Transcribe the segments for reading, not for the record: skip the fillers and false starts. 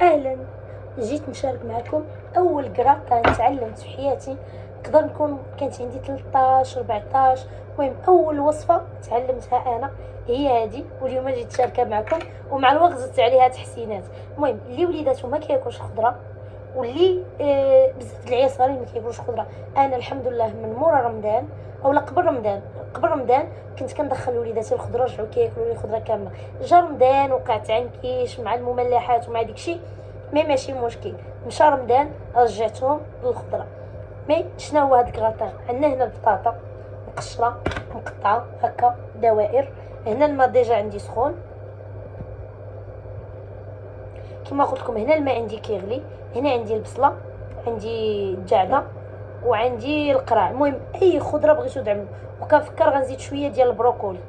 اهلا، جيت نشارك معكم اول قراءة تعلمت في حياتي. نقدر نكون كانت عندي 13 14. المهم اول وصفة تعلمتها انا هي هذه، واليوم جيت نشاركها معكم، ومع الوقت زدت عليها تحسينات. المهم اللي وليداتو ما كياكلش خضره، واللي بزاف د العيال صغارين ما كياكلوش خضره. انا الحمد لله من مورا رمضان اولا قبل رمضان كنت كندخل وليداتي الخضره، رجعوا كياكلوا لي الخضره كامله. جا رمضان وقعت عنكيش مع المملحات ومع داكشي، مي ماشي مشكل. مشى رمضان رجعتهم للخضره. مي شنو هو هاد الكغاتان؟ عندنا هنا البطاطا مقشره مقطعه هكا دوائر. هنا الماء ديجا عندي سخون كما قلت لكم. هنا الماء عندي كيغلي. هنا عندي البصله، عندي الجعده، وعندي القراع. المهم اي خضره بغيتو تعملوا. وكنفكر غنزيد شويه ديال البروكولي.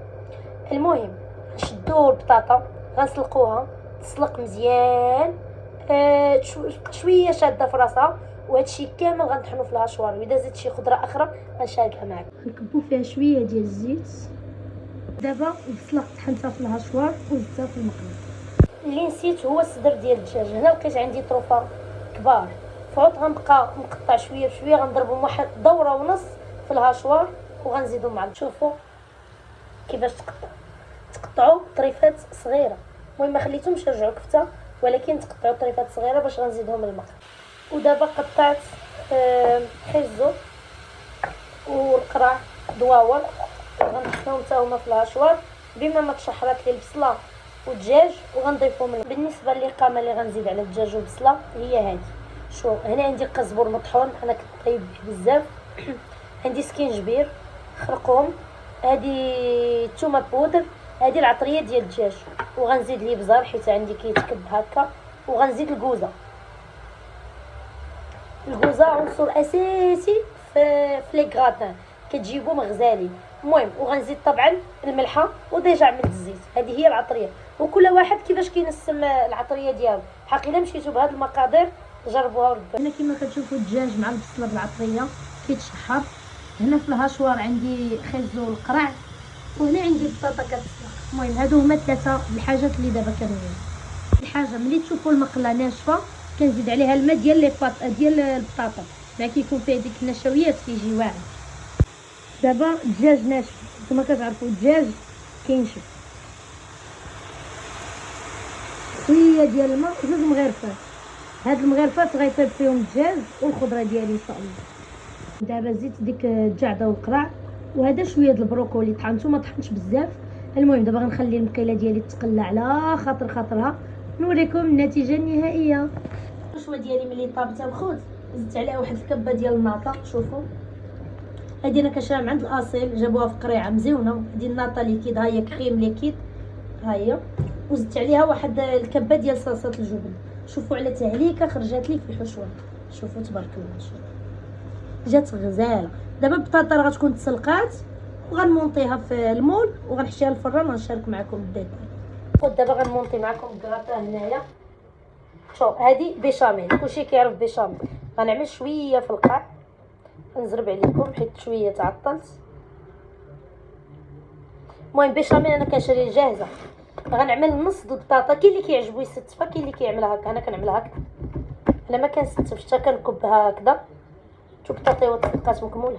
المهم نشدو البطاطا غنسلقوها تسلق مزيان، شويه شاده في راسها. وهادشي كامل غنطحنو في الهاشوار. واذا زدت شي خضره اخرى غنشاركها معكم. نكبو فيها شويه ديال الزيت. دابا البصله طحنتها في الهاشوار وزدتها في المقله. اللي نسيت هو الصدر ديال الدجاج. هنا لقيت عندي طروفه كبار فوت، غنبقى مقطع شويه بشويه، غنضربهم واحد دوره ونص في الهاشوار وغنزيدهم مع. شوفوا كيفاش تقطعوا طريفات صغيره. المهم ما خليتهمش يرجعوا كفته، ولكن تقطعوا طريفات صغيره باش غنزيدهم الماء. ودابا قطعت خيزو والقراع دواور، غنحطهم حتى هما في الهاشوار بما ما تشحرات لي البصله والدجاج، وغنضيفهم. بالنسبه للقامه اللي غنزيد على الدجاج والبصله هي هذه. شوف هنا عندي قزبر مطحون، انا كنطيب به بزاف. عندي سكينجبير خرقوم، هذه الثومه بودر، هذه العطريه ديال الدجاج، وغنزيد ليه بزار حيت عندي كيتكب هكا. وغنزيد الكوزه عنصر اساسي في لي غراتان، كتجيبو مغزالي. المهم وغنزيد طبعا الملحه، وديجا عملت الزيت. هذه هي العطريه، وكل واحد كيفاش كينسم العطريه ديالو. حق الا مشيتو بهاد المقادير جربوها وردوا. هنا كما كتشوفوا الدجاج مع البصله بالعطريه كيتشحر. هنا في الهاشوار عندي خيزو والقرع، وهنا عندي البطاطا كتسلق. المهم هادو هما ثلاثه الحاجات اللي دابا كنعملوا. الحاجه ملي تشوفوا المقله ناشفه كنزيد عليها الماء ديال ديال البطاطا، مع كيكون فيه ديك النشويات كيجي واعر. دابا الدجاج ناشف، نتوما كتعرفوا الدجاج كينشف. شويه ديال الماء وجوج مغرفات. هاد المغرفات غيطيب فيهم الدجاج والخضره ديالي ان شاء الله. دابا زيت ديك الجعده والقراع، وهذا شويه د البروكولي طحنته، ما طحنتش بزاف. المهم دابا غنخلي المقيله ديالي تقلى على خاطرها، نوريكم النتيجه النهائيه. الشويه ديالي ملي طابتها الخبز زدت عليها واحد الكبه ديال الناطه. شوفوا هادي انا كنشريها من عند الاصيل، جابوها في قريعه مزيونه. هادي الناطه ليكيد، ها هي كريم ليكيد ها هي. وزدت عليها واحد الكبه ديال صلصه الجبن. شوفوا على تعليكه خرجات لي في الحشوه. شوفوا تبارك الله، شوفوا جات غزاله. دابا البطاطا راه غتكون تسلقات، وغنمونطيها في المول وغنحشيها الفران ونشارك معكم الديتاي. دابا غنمونطي معكم الكراطه هنايا. شوف هادي بيشاميل، كلشي كيعرف بيشاميل. غنعمل شويه في القاع، نزرب عليكم حيت شويه تعطلت. المهم بيشاميل انا كنشري جاهزه. غنعمل نص د البطاطا. كاين اللي كيعجبو يستفها، كاين اللي كيعملها هكا. انا كنعملها هكا، انا ما كنستفش حتى كنكبها هكذا. شوف البطاطا تلقات مكموله.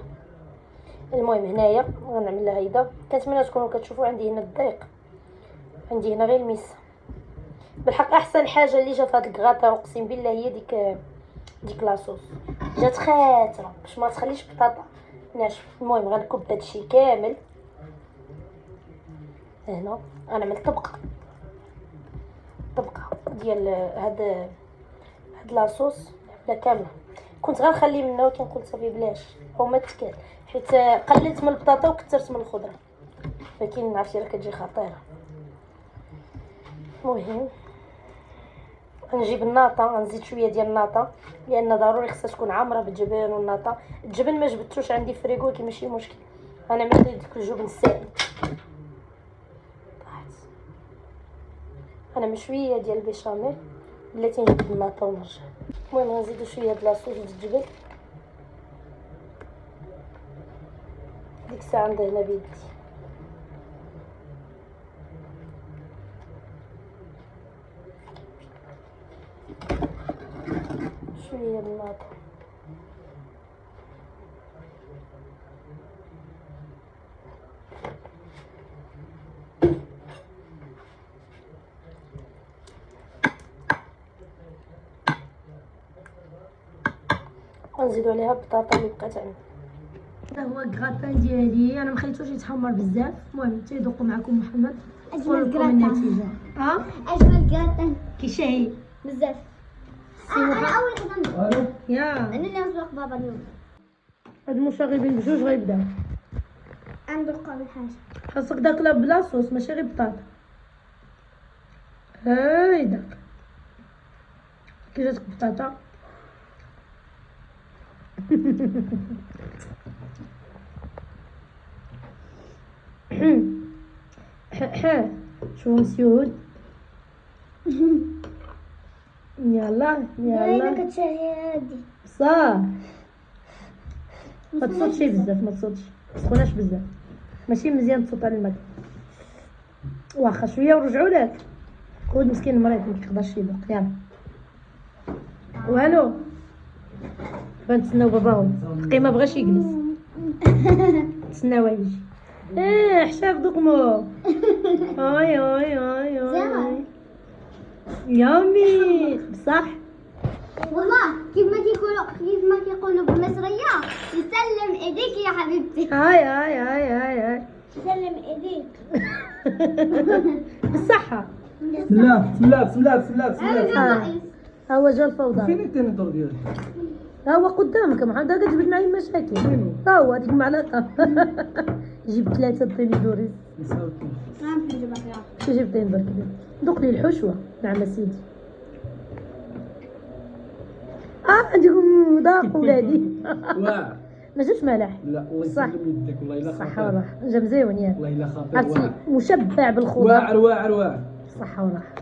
المهم هنايا غنعمل لها هيدا. كنتمنى تكونوا كتشوفوا. عندي هنا الدقيق، عندي هنا غير الميس. بالحق احسن حاجه اللي جات هاد الكغاطا اقسم بالله هي ديك لاصوص. جات خاتره باش ما تخليش بطاطا ناشف. المهم غنكب هادشي كامل هنا. غنعمل طبقه ديال هاد لاصوص نعملها كامله. كنت غنخلي منها ولكن قلت صافي بلاش او ما تكال، حيت قللت من البطاطا وكثرت من الخضره، لكن عرفتي راه كتجي خطيره. المهم غنجيب الناطه، غنزيد شويه ديال الناطه لان ضروري خصها تكون عامره بالجبن والناطه. الجبن ما جبدتوش عندي فريغو ولكن ماشي مشكل، غنعمل ديك الجبن السائل. غنعمل شويه ديال البيشاميل بلاتي نجبد الناطه ونرجع. المهم غنزيدو شويه د لاصوص د الجبن. ديك الساعه عندي هنا بيدي. شويه اللاطه. غنزيدو عليها البطاطا اللي بقات عندي. هذا هو الكراتان ديالي، انا ما خليتوش يتحمر بزاف. المهم تيذوق معكم محمد. اجمل لكم كراتان. النتيجه. اجمل كراتان كيشهي بزاف. انا اول وحده ندوق. يا انا اللي نسبق بابا اليوم. هاد المشاغبين بجوج غيبداو. ندوق اول حاجه. خاصك داكلا بلا صوص ماشي غير بطاطا. هايداك كي جاتك بطاطا. شو مسيود. يلا انا كتشهي هادي. صح ما تصوتش بزاف، ما تصوتش، ما تسخناش بزاف، ماشي مزيان تصوت على الماء. واخا شويه ورجعوا لك. خود مسكين مريض ما كيقدرش يذوق. يلا والو بنتسناو باباهم. حقي ما بغاش يجلس. تسناو يجي. حشاف دوقمو. هاي هاي هاي هاي يامي بصح. والله كيف ما كيقولوا بالمصريه يسلم ايديك يا حبيبتي. هاي هاي هاي هاي هاي يسلم ايديك. بالصحة. بسم الله بسم الله بسم الله بسم الله بسم الله. ها هو جا الفوضى. فين التنطر ديالك؟ ها هو قدامك محمد. هذا جبت معايا مشاكل. ها هو هذيك المعلقة. جبت 3 طينيدوريز. شو جبتين برك؟ دوق لي الحشوة. نعم سيدي. عندكم ذاق ولادي. واه ما جاش مالح. لا الله صح. يسلم يدك والله الا صحة خاطر. وراحة. جا مزيون ياك. والله الا خاطر. عرفتي مشبع بالخضار. واعر واعر واعر. صحة وراحة.